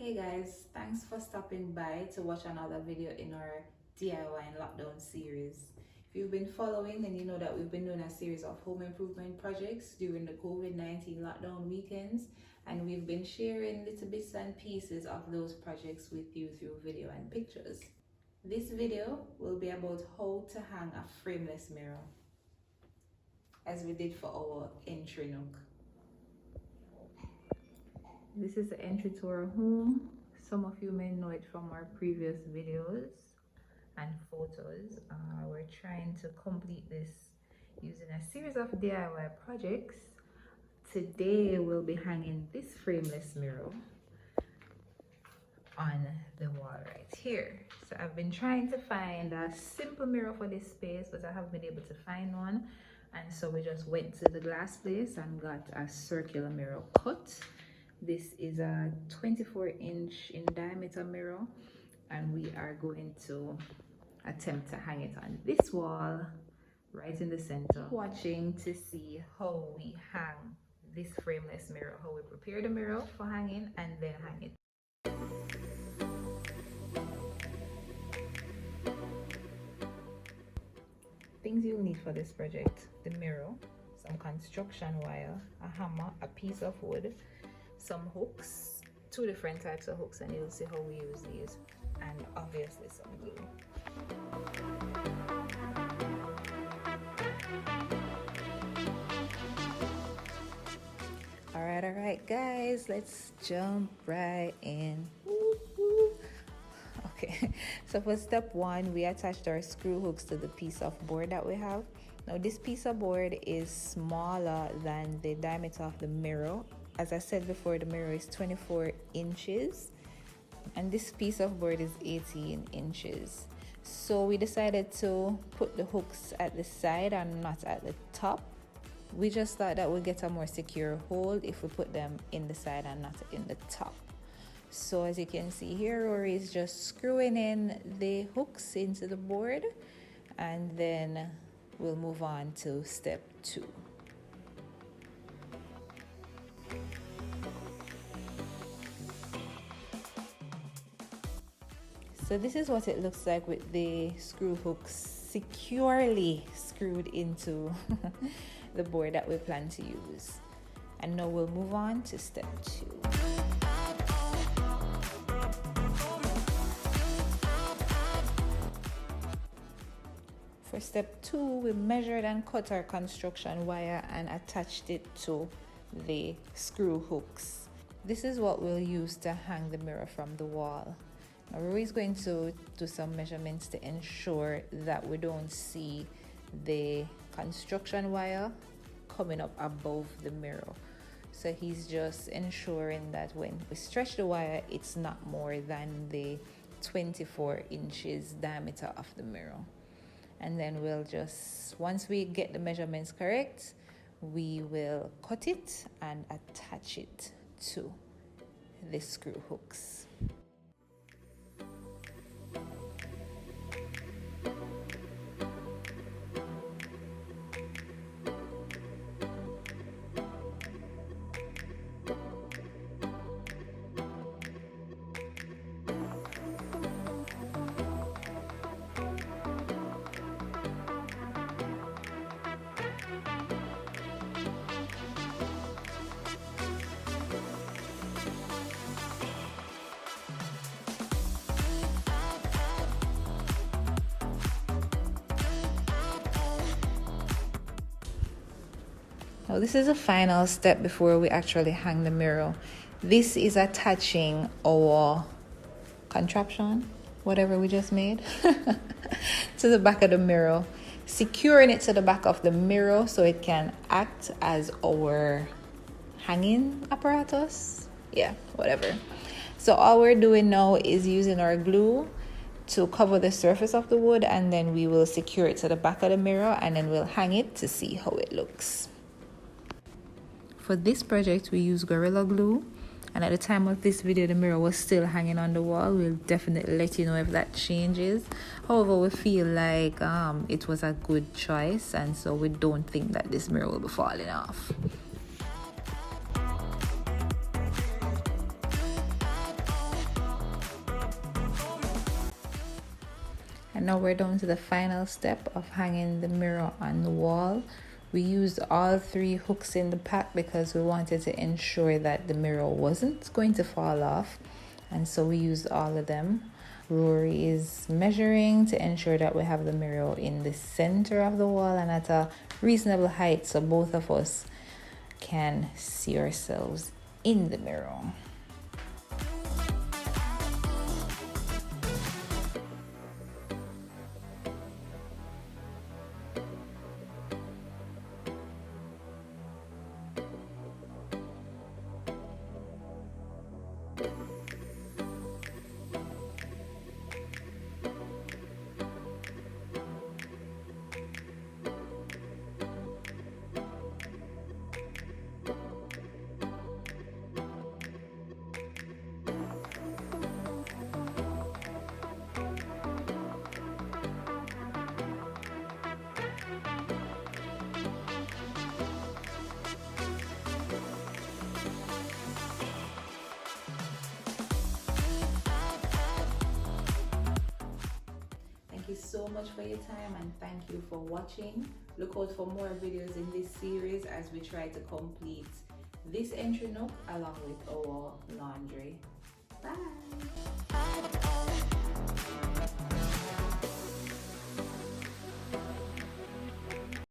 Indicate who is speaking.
Speaker 1: Hey guys, thanks for stopping by to watch another video in our DIY and lockdown series. If you've been following, then you know that we've been doing a series of home improvement projects during the COVID-19 lockdown weekends, and we've been sharing little bits and pieces of those projects with you through video and pictures. This video will be about how to hang a frameless mirror, as we did for our entry nook. This is the entry to our home. Some of you may know it from our previous videos and photos. We're trying to complete this using a series of DIY projects. Today we'll be hanging this frameless mirror on the wall right here. So I've been trying to find a simple mirror for this space, but I haven't been able to find one. And so we just went to the glass place and got a circular mirror cut. This is a 24-inch in diameter mirror, and we are going to attempt to hang it on this wall right in the center. Watching to see how we hang this frameless mirror, how we prepare the mirror for hanging and then hang it. Things you'll need for this project: the mirror, some construction wire, a hammer, a piece of wood, some hooks, two different types of hooks, and you'll see how we use these, and obviously some glue. All right guys, let's jump right in. Okay, so for step one, we attached our screw hooks to the piece of board that we have. Now this piece of board is smaller than the diameter of the mirror. As I said before, the mirror is 24 inches and this piece of board is 18 inches. So we decided to put the hooks at the side and not at the top. We just thought that would get a more secure hold if we put them in the side and not in the top. So as you can see here, Rory is just screwing in the hooks into the board, and then we'll move on to step two. So this is what it looks like with the screw hooks securely screwed into the board that we plan to use. And now we'll move on to step two. For step two, we measured and cut our construction wire and attached it to the screw hooks. This is what we'll use to hang the mirror from the wall. Now Rory is going to do some measurements to ensure that we don't see the construction wire coming up above the mirror. So he's just ensuring that when we stretch the wire, it's not more than the 24 inches diameter of the mirror. And then we'll just, once we get the measurements correct, we will cut it and attach it to the screw hooks. Now this is the final step before we actually hang the mirror. This is attaching our contraption, whatever we just made, to the back of the mirror, securing it to the back of the mirror so it can act as our hanging apparatus. Yeah, whatever. So all we're doing now is using our glue to cover the surface of the wood, and then we will secure it to the back of the mirror, and then we'll hang it to see how it looks. For this project, we use Gorilla Glue, and at the time of this video, the mirror was still hanging on the wall. We'll definitely let you know if that changes. However, we feel like it was a good choice, and so we don't think that this mirror will be falling off. now we're down to the final step of hanging the mirror on the wall. We used all 3 hooks in the pack because we wanted to ensure that the mirror wasn't going to fall off, and so we used all of them. Rory is measuring to ensure that we have the mirror in the center of the wall and at a reasonable height so both of us can see ourselves in the mirror. Thank you so much for your time and thank you for watching. Look out for more videos in this series as we try to complete this entry nook along with our laundry. Bye!